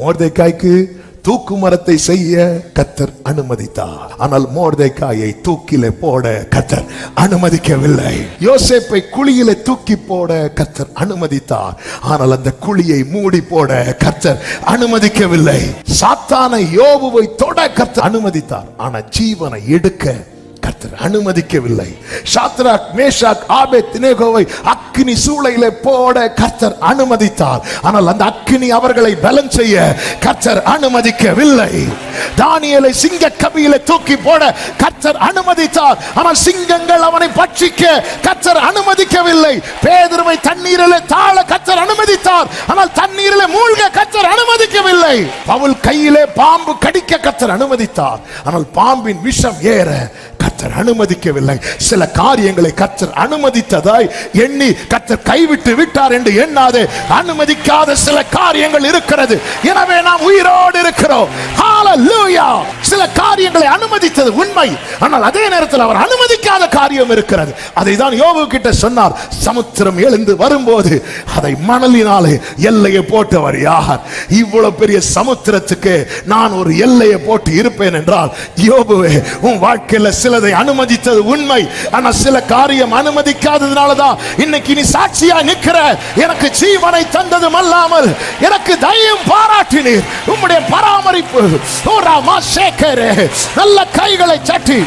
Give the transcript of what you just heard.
மொர்தெக்காய்க்கு தூக்கு மரத்தை செய்ய கர்த்தர் அனுமதித்தார். ஆனால் மொர்தெக்காயை தூக்கிலே போட கர்த்தர் அனுமதிக்கவில்லை. யோசேப்பை குழியிலே தூக்கி போட கர்த்தர் அனுமதித்தார். ஆனால் அந்த குழியை மூடி போட கர்த்தர் அனுமதிக்கவில்லை. சாத்தானை யோபுவை தொட கர்த்தர் அனுமதித்தார். ஆனால் ஜீவனை எடுக்க கர்த்தர் அனுமதிக்கவில்லை. சாத்ராக், மேஷாக், ஆபேத்நேகோவை அக்கினி சூளையிலே போட கர்த்தர் அனுமதித்தார். ஆனால் அந்த அக்கினி அவர்களை பலன் செய்ய கர்த்தர் அனுமதிக்கவில்லை. தானியேலை சிங்க கபியிலே தூக்கி போட கர்த்தர் அனுமதித்தார். ஆனால் சிங்கங்கள் அவனை பட்சிக்க கர்த்தர் அனுமதிக்கவில்லை. பேதுருவை தண்ணீரிலே தாழ கர்த்தர் அனுமதித்தார். ஆனால் தண்ணீரிலே மூழ்க கர்த்தர் அனுமதிக்கவில்லை. பவுல் கையிலே பாம்பு கடிக்க கர்த்தர் அனுமதித்தார். ஆனால் பாம்பின் விஷம் ஏற கர்த்தர் அனுமதிக்கவில்லை. சில காரியங்களை கர்த்தர் அனுமதித்ததாய் எண்ணி கர்த்தர் கைவிட்டு விட்டார் என்று எண்ணாதே. அனுமதிக்காத சில காரியங்கள் இருக்கிறது. எனவே நாம் உயிரோடு இருக்கிறோம். ஹalleluya. சில காரியங்களை அனுமதித்தது உண்மை. ஆனால் அதே நேரத்தில் அவர் அனுமதிக்காத காரியம் இருக்கிறது. அதை தான் யோபு கிட்ட சொன்னார். சமுத்திரம் எழுந்து வரும்போது அதை மணலினாலே எல்லையை போட்டவர் யார்? இவ்வளவு பெரிய சமுத்திரத்துக்கு நான் ஒரு எல்லையை போட்டு இருப்பேன் என்றால், யோபுவே, உன் வாழ்க்கையில சிலதை அனுமதித்தது உண்மை. ஆனா சில காரியம் அனுமதிக்காததுனாலதான் இன்னைக்கு நீ சாட்சியா நிக்கிற. எனக்கு ஜீவனை தந்ததும் அல்லாமல் எனக்கு தயவும் பாராட்டினீர். உம்முடைய பராமரிப்பு நல்ல கைகளை சட்டி